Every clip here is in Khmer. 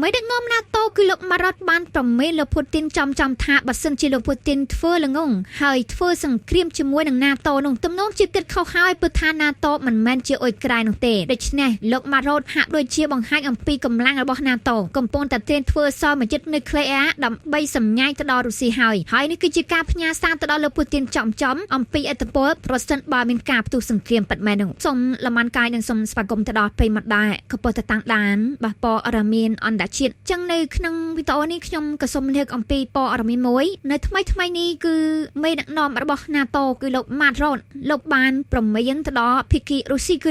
ไม่ได้งอมนาโตคือលោកមาร៉ាត់បានប្រមេលោកពូទីនចំថាបើសិនជាលោកពូទីនធ្វើល្ងងហើយធ្វើសង្គ្រាមជាមួយនឹងណាโตនោះទំនងជាគិតខុសហើយព្រោះថាណាโตមិនមែនជាអ៊ុយក្រែននោះទេដូច្នេះលោកម៉ារ៉ូតហាក់ដូចជាបង្ហាញអំពីកម្លាំងរបស់ណាโตកំពុងតែត្រៀមធ្វើសរបញ្ជានុយក្លេអ៊ែរដើម្បីសម្ញែងទៅដល់រុស្ស៊ីហើយនេះគឺជាការផ្ញើសារទៅដល់លោកពូទីនចំអំពីឥទ្ធិពលប្រសិនបើមានការផ្ទុះសង្គ្រាមពិតមែននោះសូមលំបានកាយនិងសូមស្វាគមន៍ទៅដល់ប្រិយមិត្តដែរក៏ប៉ុន្តែតាំងដានបាទព័ត៌មានអន្តរជាតិចឹងនៅក្នុងវីដេអូនេះខ្ញុំក៏សូមលើកអំពីព័ត៌មានមួយនៅថ្មីនេះគឺមេដឹកនាំរបស់ NATO គឺលោកម៉ាត់រ៉ូតលោកបានប្រមានទៅដល់ភាគីរុស្ស៊ីគឺ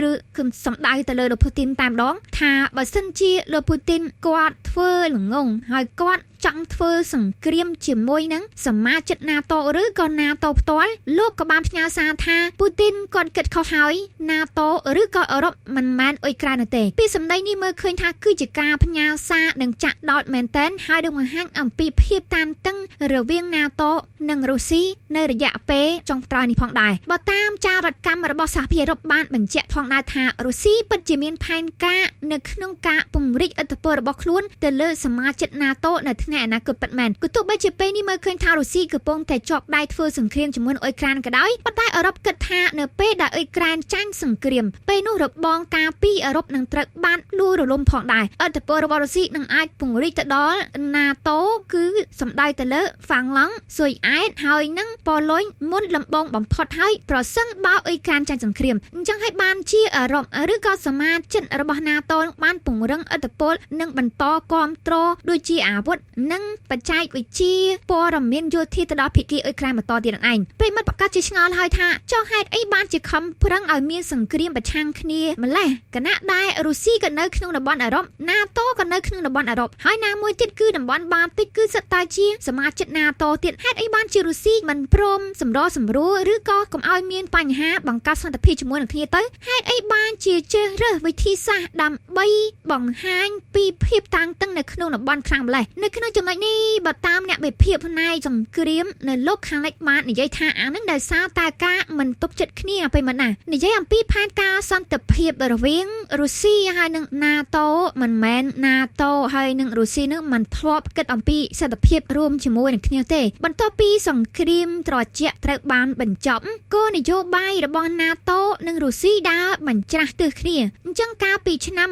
សម្ដៅទៅលើលោកពូទីនតែម្ដងថាបើសិនជាលោកពូទីនគាត់ធ្វើល្ងងហើយគាត់ចង់ធ្វើសង្គ្រាមជាមួយនឹងសមាជិក NATO ឬក៏ NATO ផ្ទាល់លោកក៏បានផ្ញើសារថាពូទីនគាត់គិតខុសហើយ NATO ឬក៏អឺរ៉ុបមិនមែនអ៊ុយក្រែននោះទេពីសម្ដីនេះមើលឃើញថាគឺជាការផ្ញើសារនឹងចាក់ដោតមែនទែនហើយនឹងបង្ហាញអំពីភាពតានតឹងរវាង NATO និងរុស្ស៊ីនៅរយៈពេលចុងក្រោយនេះផងដែរបើតាមចារកម្មរបស់សហភាពអឺរ៉ុបបានបញ្ជាក់ផងដែរថារុស្ស៊ីពិតជាមានផែនការនៅក្នុងការពង្រីកឥទ្ធិពលរបស់ខ្លួនទៅលើសមាជិក NATO នៅថ្ងៃអនាគតពិតមែនគឺទោះបីជាពេលនេះមើលឃើញថារុស្ស៊ីកំពុងតែជាប់ដៃធ្វើសង្គ្រាមជាមួយនឹងអ៊ុយក្រែនក៏ដោយប៉ុន្តែអឺរ៉ុបគិតថានៅពេលដែលអ៊ុយក្រែនចាញ់សង្គ្រាមពេលនោះរបងការពីអឺរ៉ុបនឹងត្រូវបានលួរលំផងដែរឥទ្ធិពលរបស់រុស្ស៊ីនឹងអាចពង្រីកទៅដល់ NATO គឺសំដៅទៅលើហ្វាំងឡង់ស៊ុយអែតហើយនឹងប៉ូឡូញមុនលំបងបំផុតហើយប្រសិនបើអ៊ុយក្រែនចាញ់សង្គ្រាមអញ្ចឹងហើយបានជាអឺរ៉ុបឬក៏សមាជិករបស់ NATO បានពង្រឹងឥទ្ធិពលនិងបន្តគាំទ្រដូចជាអាវុធនិងបច្ចេកវិទ្យាព័ត៌មានយោធាទៅដល់ភាគីអ៊ុយក្រែនបន្តទៀតនឹងឯងប្រិមិត្តប្រកាសជាឆ្ងល់ហើយថាចុះហេតុអីបានជាខំប្រឹងឲ្យមានសង្គ្រាមប្រឆាំងគ្នាម្លេះគណៈដែលរុស្ស៊ីក៏នៅក្នុងតំបន់អឺរ៉ុប NATO ក៏នៅក្នុងតំបន់អឺរ៉ុបហើយណាមួយទៀតគឺតំបន់បាល់ទិកគឺសិតតែជាសមាជិក NATO ទៀតហេតុអីបានជារុស្ស៊ីមិនព្រមសម្រួលឬក៏កុំឲ្យមានបញ្ហាបង្កើតសន្តិភាពជាមួយនឹងគ្នាទៅហេតុអីបានជាជ្រើសរើសវិធីសាស្ត្រដើម្បីបង្ហាញពីភាពតានតឹងនៅក្នុងតំបន់ខ្លាំងម្លេះនៅក្នុងចំណុចនេះបើតាមអ្នកវិភាគផ្នែកសង្គ្រាមនៅលោកខាងលិចបាននិយាយថាអានឹងដោយសារតែការមិនទុកចិត្តគ្នាពេលមិនណានិយាយអំពីផែនការសន្តិភាពរវាងរុស្ស៊ីហើយនិង NATO មិនមែន NATO ហើយនិងរុស្ស៊ីនឹងមិនធ្លាប់គិតអំពីសន្តិភាពរួមជាមួយនឹងគ្នាទេបន្ទាប់ពីសង្គ្រាមត្រជាក់ត្រូវបានបញ្ចប់គោលនយោបាយរបស់ NATO និងរុស្ស៊ីដើរបញ្ច្រាស់ទិសគ្នាអញ្ចឹងកាលពីឆ្នាំ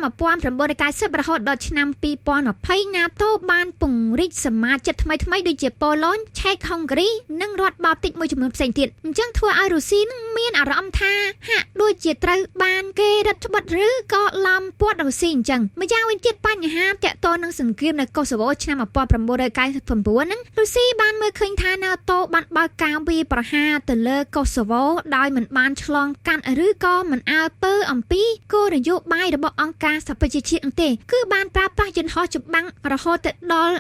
1990រហូតដល់ឆ្នាំ2020 NATO បានពង្រីកសមាជិកថ្មីដូចជាប៉ូឡូញឆែកហុងហ្គ្រីនិងរដ្ឋបាល់ទិកមួយចំនួនផ្សេងទៀតអញ្ចឹងធ្វើឲ្យរុស្ស៊ីនឹងមានអារម្មណ៍ថាហាក់ដូចជាត្រូវបានគេរឹតបន្តឹងឬក៏ឡំពាត់រុស្ស៊ីអញ្ចឹងម្យ៉ាងវិញទៀតបញ្ហាតាក់ទងនឹងសង្គ្រាមនៅកូសូវូឆ្នាំ1999ហ្នឹងរុស្ស៊ីបានមើលឃើញថា NATO បានបើកការវាយប្រហារទៅលើកូសូវូដោយមិនបានឆ្លងកាត់ឬក៏មិនអើពើអំពីគោលនយោបាយរបស់អង្គការសហប្រជាជាតិនោះទេគឺបានប្រើប្រាស់យន្តហោះចម្បាំងរហូតដល់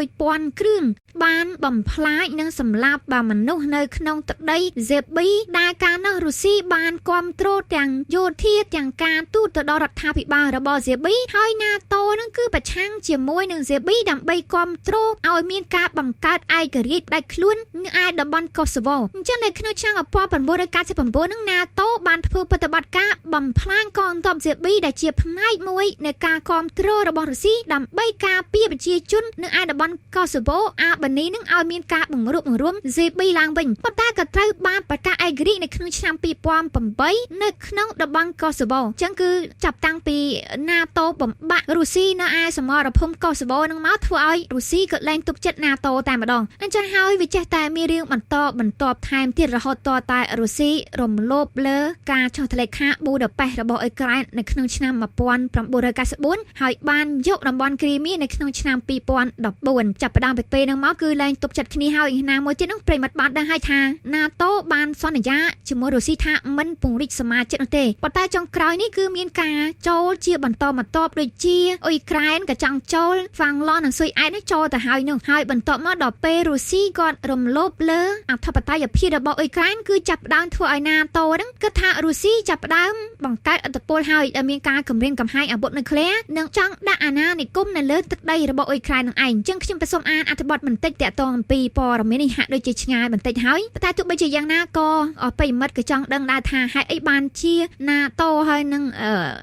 1000 គ្រឿងបានបំផ្លាញនិងសម្លាប់មនុស្សនៅក្នុងទឹកដីហ្សេប៊ីដែលកាលនោះរុស្ស៊ីបានគាំទ្រទាំងយោធាទាំងការទូតទៅដល់រដ្ឋាភិបាលរបស់ហ្សេប៊ីហើយ NATO នឹងគឺប្រឆាំងជាមួយនឹងហ្សេប៊ីដើម្បីគាំទ្រឲ្យមានការបង្កើតឯករាជ្យផ្ដាច់ខ្លួននៅឯតំបន់កូសូវូអញ្ចឹងនៅក្នុងឆ្នាំ1999នឹង NATO បានធ្វើប្រតិបត្តិការបំផ្លាញកងទ័ពហ្សេប៊ីដែលជាផ្នែកមួយនៃការគាំទ្ររបស់រុស្ស៊ីដើម្បីការពារប្រជាជននៅឯតំបន់កូសូវូអាល់បានីនឹងឲ្យមានការបង្រួបបង្រួម ZB ឡើងវិញប៉ុន្តែក៏ត្រូវបានប្រកាសឯករាជ្យនៅក្នុងឆ្នាំ2008នៅក្នុងតំបន់កូសូវូអញ្ចឹងគឺចាប់តាំងពី NATO បំបាក់រុស្ស៊ីនៅឯសមរភូមិកូសូវូនឹងមកធ្វើឲ្យរុស្ស៊ីក៏លែងទុកចិត្ត NATO តែម្ដងអញ្ចឹងហើយវាចេះតែមានរឿងបន្តថែមទៀតរហូតតតែរុស្ស៊ីរំលោភលើការចុះថ្លែងការប៊ូដាប៉េសរបស់អ៊ុយក្រែននៅក្នុងឆ្នាំ1994ហើយបានយកតំបន់គ្រីមៀនៅក្នុងឆ្នាំ2014ចាប់ផ្ដើមពីពេលហ្នឹងមកគឺលែងទុកចិត្តគ្នាហើយណាមួយទៀតនោះប្រិមិត្តបានដឹងហើយថា NATO បានសន្យាជាមួយរុស្ស៊ីថាមិនពង្រីកសមាជិកនោះទេប៉ុន្តែចុងក្រោយនេះគឺមានការចូលជាបន្តបន្ទាប់ដូចជាអ៊ុយក្រែនក៏ចង់ចូលហ្វាំងឡង់និងស៊ុយអែតនេះចូលទៅហើយនោះហើយបន្ទាប់មកដល់ពេលរុស្ស៊ីគាត់រំលោភលើអធិបតេយ្យភាពរបស់អ៊ុយក្រែនគឺចាប់ផ្ដើមធ្វើឲ្យ NATO ហ្នឹងគិតថារុស្ស៊ីចាប់ផ្ដើមបង្កើតឥទ្ធិពលហើយដែលមានការគម្រាមកំហែងអាវុធនុយក្លេអ៊ែរនិងចង់ដាក់អាណានិគមនៅលើទឹកដីរបស់អ៊ុយក្រែននឹងឯងអញ្ចឹងខ្ញុំទៅសូមអានអត្ថបទបន្តិចតាក់ទងអំពីព័ត៌មាននេះហាក់ដូចជាឆ្ងាយបន្តិចហើយតែទោះបីជាយ៉ាងណាក៏ប្រិមិត្តក៏ចង់ដឹងដែរថាហេតុអីបាន ជា NATO ហើយនឹង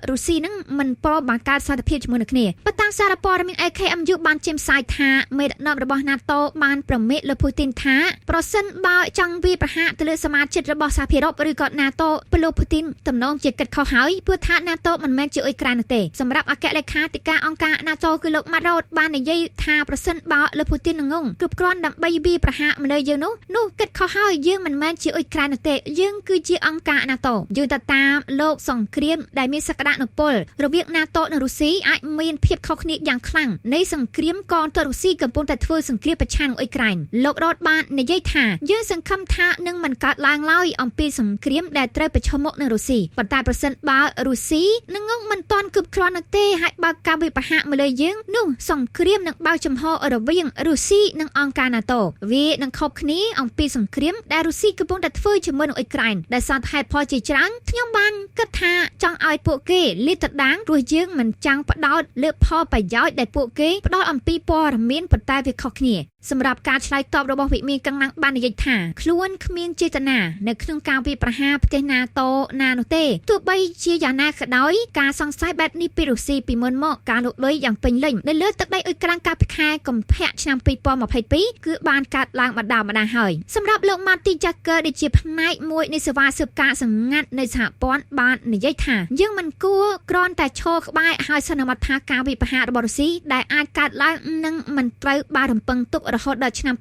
រុស្ស៊ីហ្នឹងមិនប្របង្កើតសន្តិភាពជាមួយនឹងគ្នាប៉ុន្តែសារព័ត៌មាន AKMU បានចេញផ្សាយថាមេដឹកនាំរបស់ NATO បានប្រមេកលើពូទីនថាប្រសិនបើចង់វាយប្រហារទៅលើសមាជិករបស់សហភាពអឺរ៉ុបឬក៏ NATO ពលលោកពូទីនតំណងជាគិតខុសហើយព្រោះថា NATO មិនមែនជាអ៊ុយក្រែននោះទេសម្រាប់អគ្គលេខាធិការអង្គការ NATO គឺលោក Mark Rutte បាននិយាយថាប្រសិនបើលោកពូទីនងងគ្រប់គ្រាន់ដើម្បីវាយប្រហារមកលើយើងនោះគិតខុសហើយយើងមិនមែនជាអ៊ុយក្រែននោះទេយើងគឺជាអង្គការ NATO យើងទៅតាមលោកសង្គ្រាមដែលមានសក្តានុពលរវាង NATO និងរុស្ស៊ីអាចមានភាពខុសគ្នាយ៉ាងខ្លាំងនៃសង្គ្រាមកងទ័ពរុស្ស៊ីកំពុងតែធ្វើសង្គ្រាមប្រឆាំងនឹងអ៊ុយក្រែនលោក Rutte បាននិយាយថាយើងសង្ឃឹមថានឹងមិនកើតឡើងឡើយអំពីសង្គ្រាមដែលត្រូវប្រឈមមុខនឹងរុស្ស៊ីប៉ុន្តែប្រសិនបើរុស្ស៊ីនឹងងងមិនទាន់គ្រប់គ្រាន់នោះទេហើយបើការវាយប្រហារមកលើយើងនោះសង្គ្រាមនឹងបើកចំហរវាងរុស្ស៊ីនិងអង្គការ NATO វានឹងខុសគ្នាអំពីសង្គ្រាមដែលរុស្ស៊ីកំពុងតែធ្វើជាមួយនឹងអ៊ុយក្រែនដែលសន្និហេតុផលជាច្រើនខ្ញុំបានគិតថាចង់ឲ្យពួកគេលាតត្រដាងព្រោះយើងមិនចង់ផ្ដោតលើផលប្រយោជន៍ដែលពួកគេផ្ដោតអំពីព័ត៌មានប៉ុន្តែវាខុសគ្នាសម្រាប់ការឆ្លើយតបរបស់វិមានកੰឡាំងបាននិយាយថាខ្លួនគ្មានចេតនានៅក្នុងការវាយប្រហារប្រទេស NATO ណានោះទេទោះបីជាយ៉ាងណាក៏ដោយការសង្ស័យបែបនេះពីរុស្ស៊ីពីមុនមកការលុកលុយយ៉ាងពេញលេញនៅលើទឹកដីអ៊ុយក្រែនកាលពីខែកុម្ភៈឆ្នាំ2022គឺបានកើតឡើងម្ដងហើយសម្រាប់លោក Martin Jacker ដែលជាផ្នែកមួយនៃសេវាស៊ើបការសម្ងាត់នៃសហព័ន្ធបាននិយាយថាយើងមិនគួរគ្រាន់តែឈរក្បែរហើយសន្មតថាការវាយប្រហាររបស់រុស្ស៊ីដែលអាចកើតឡើងនឹងមិនត្រូវបានរំពឹងទុករហូតដល់ឆ្នាំ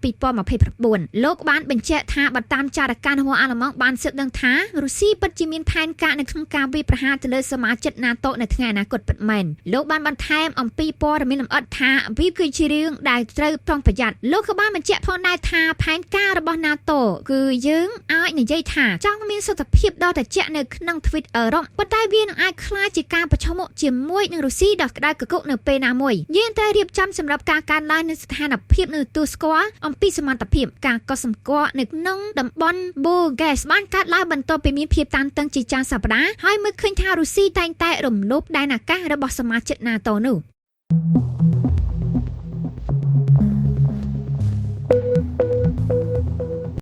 2029លោកបានបញ្ជាក់ថាបើតាមចារការរបស់អាល្លឺម៉ង់បានស៊ើបដឹងថារុស្ស៊ីពិតជាមានផែនការនៅក្នុងការវាយប្រហារទៅលើសមាជិក NATO នៅថ្ងៃអនាគតពិតមែនលោកបានបន្ថែមអំពីព័ត៌មានលម្អិតថាវាគឺជារឿងដែលត្រូវប្រុងប្រយ័ត្នលោកក៏បានបញ្ជាក់ផងដែរថាផែនការរបស់ NATO គឺយើងអាចនិយាយថាចង់មានសន្តិភាពដ៏ត្រជាក់នៅក្នុងទ្វីបអឺរ៉ុបប៉ុន្តែវានឹងអាចក្លាយជាការប្រឈមមុខជាមួយនឹងរុស្ស៊ីដ៏ក្តៅគគុកនៅពេលណាមួយយើងត្រូវរៀបចំសម្រាប់ការកើនឡើងនៃស្ថានភាពនៅទូស្គាល់អំពីសមត្ថភាពការកត់សម្គាល់នៅក្នុងតំបន់ Burgas បានកើតឡើងបន្ទាប់ពីមានភាពតានតឹងជាច្រើនសប្តាហ៍ហើយមើលឃើញថារុស្ស៊ីតែងតែរំលោភដែនអាកាសរបស់សមាជិក NATO នោះ